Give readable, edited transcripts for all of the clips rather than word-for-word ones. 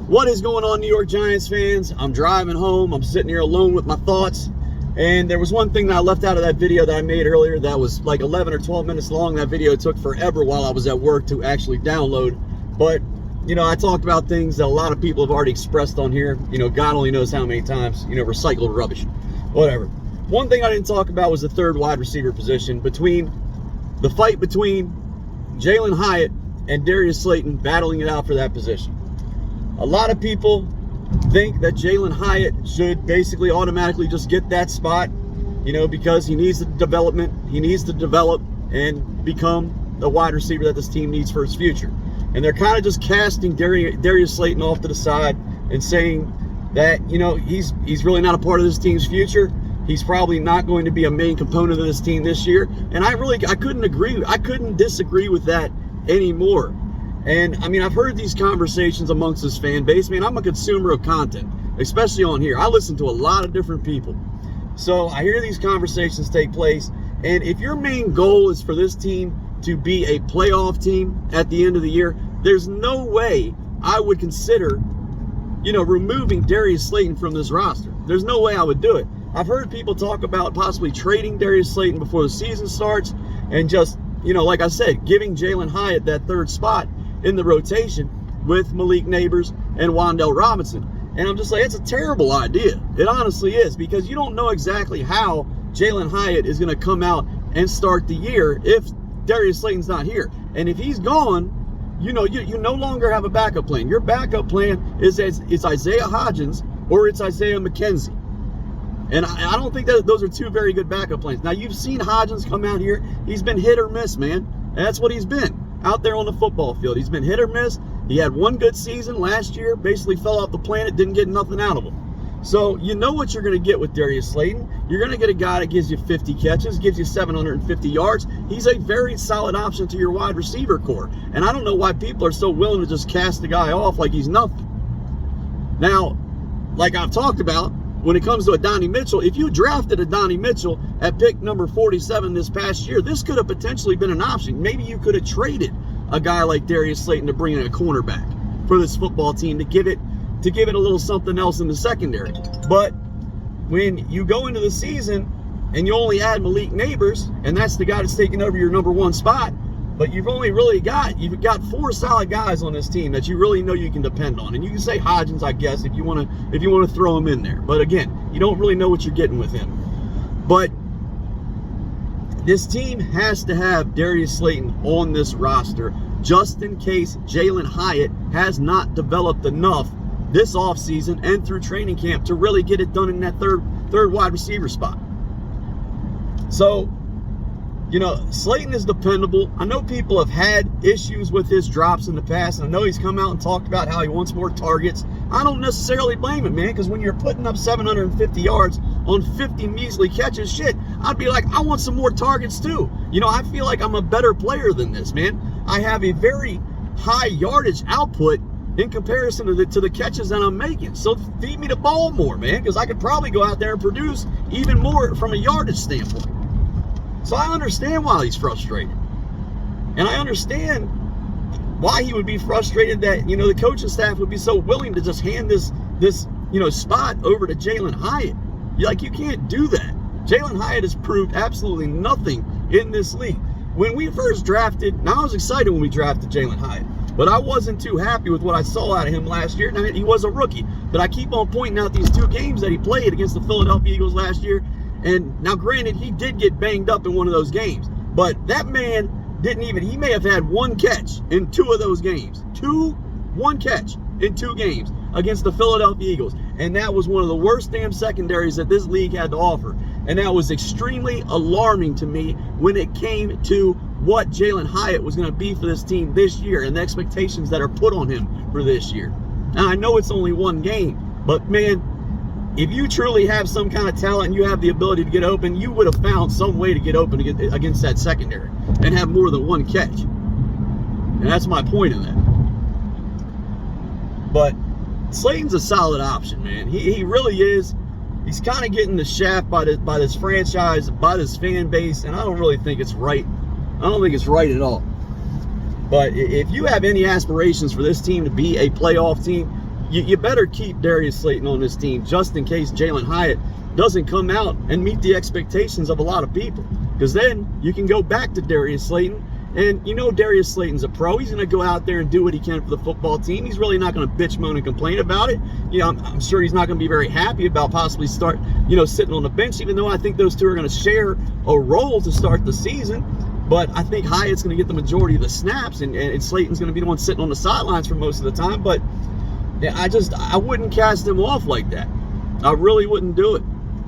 What is going on, New York Giants fans? I'm driving home. I'm sitting here alone with my thoughts. And there was one thing that I left out of that video that I made earlier that was like 11 or 12 minutes long. That video took forever while I was at work to actually download. But, you know, I talked about things that a lot of people have already expressed on here. You know, God only knows how many times, recycled rubbish. Whatever. One thing I didn't talk about was the third wide receiver position, the fight between Jalin Hyatt and Darius Slayton, battling it out for that position. A lot of people think that Jalin Hyatt should basically automatically just get that spot, because he needs the development. He needs to develop and become the wide receiver that this team needs for its future. And they're kind of just casting Darius Slayton off to the side and saying that, he's really not a part of this team's future. He's probably not going to be a main component of this team this year. And I couldn't disagree with that anymore. And, I've heard these conversations amongst this fan base. Man, I'm a consumer of content, especially on here. I listen to a lot of different people. So I hear these conversations take place. And if your main goal is for this team to be a playoff team at the end of the year, there's no way I would consider, removing Darius Slayton from this roster. There's no way I would do it. I've heard people talk about possibly trading Darius Slayton before the season starts and just, like I said, giving Jalin Hyatt that third spot in the rotation with Malik Neighbors and Wan'Dale Robinson. And I'm just like, it's a terrible idea. It honestly is, because you don't know exactly how Jalin Hyatt is going to come out and start the year if Darius Slayton's not here. And if he's gone, you no longer have a backup plan. Your backup plan is Isaiah Hodgins or it's Isaiah McKenzie. And I don't think that those are two very good backup plans. Now, you've seen Hodgins come out here. He's been hit or miss, man. And that's what he's been out there on the football field. He's been hit or miss. He had one good season last year, basically fell off the planet, didn't get nothing out of him. So you know what you're going to get with Darius Slayton. You're going to get a guy that gives you 50 catches, gives you 750 yards. He's a very solid option to your wide receiver core. And I don't know why people are so willing to just cast the guy off like he's nothing. Now, like I've talked about, when it comes to Adonai Mitchell, if you drafted Adonai Mitchell at pick number 47 this past year, this could have potentially been an option. Maybe you could have traded a guy like Darius Slayton to bring in a cornerback for this football team to give it a little something else in the secondary. But when you go into the season and you only add Malik Neighbors, and that's the guy that's taking over your number one spot, but you've got four solid guys on this team that you really know you can depend on. And you can say Hodgins, I guess, if you want to throw him in there. But again, you don't really know what you're getting with him. But this team has to have Darius Slayton on this roster just in case Jalin Hyatt has not developed enough this offseason and through training camp to really get it done in that third wide receiver spot. So, Slayton is dependable. I know people have had issues with his drops in the past, and I know he's come out and talked about how he wants more targets. I don't necessarily blame him, man, because when you're putting up 750 yards on 50 measly catches, I'd be like, I want some more targets too. I feel like I'm a better player than this, man. I have a very high yardage output in comparison to the catches that I'm making. So feed me the ball more, man, because I could probably go out there and produce even more from a yardage standpoint. So I understand why he's frustrated. And I understand why he would be frustrated that, the coaching staff would be so willing to just hand this spot over to Jalin Hyatt. You can't do that. Jalin Hyatt has proved absolutely nothing in this league. When we first drafted, now I was excited when we drafted Jalin Hyatt, but I wasn't too happy with what I saw out of him last year. Now, he was a rookie, but I keep on pointing out these two games that he played against the Philadelphia Eagles last year. And now, granted, he did get banged up in one of those games, but that man he may have had one catch in two of those games. One catch in 2 games against the Philadelphia Eagles. And that was one of the worst damn secondaries that this league had to offer. And that was extremely alarming to me when it came to what Jalin Hyatt was going to be for this team this year and the expectations that are put on him for this year. Now, I know it's only one game, but man, if you truly have some kind of talent and you have the ability to get open, you would have found some way to get open against that secondary and have more than one catch. And that's my point in that. But Slayton's a solid option, man. He really is. He's kind of getting the shaft by this franchise, by this fan base, and I don't really think it's right. I don't think it's right at all. But if you have any aspirations for this team to be a playoff team, you better keep Darius Slayton on this team just in case Jalin Hyatt doesn't come out and meet the expectations of a lot of people. Because then you can go back to Darius Slayton, and you know Darius Slayton's a pro. He's going to go out there and do what he can for the football team. He's really not going to bitch, moan, and complain about it. You know, I'm sure he's not going to be very happy about possibly sitting on the bench, even though I think those two are going to share a role to start the season. But I think Hyatt's going to get the majority of the snaps, and Slayton's going to be the one sitting on the sidelines for most of the time. But yeah, I wouldn't cast him off like that. I really wouldn't do it.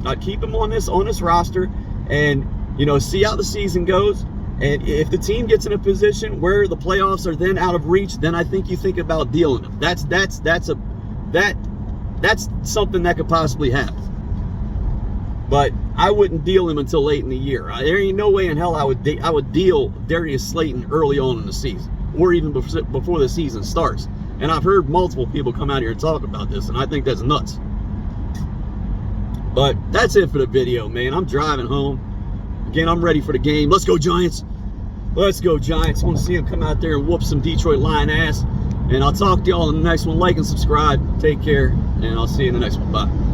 I'd keep him on this roster, and you know, see how the season goes. And if the team gets in a position where the playoffs are then out of reach, then I think you think about dealing him. That's something that could possibly happen. But I wouldn't deal him until late in the year. There ain't no way in hell I would deal Darius Slayton early on in the season, or even before the season starts. And I've heard multiple people come out here and talk about this, and I think that's nuts. But that's it for the video, man. I'm driving home. Again, I'm ready for the game. Let's go, Giants. Let's go, Giants. I want to see them come out there and whoop some Detroit Lion ass. And I'll talk to y'all in the next one. Like and subscribe. Take care. And I'll see you in the next one. Bye.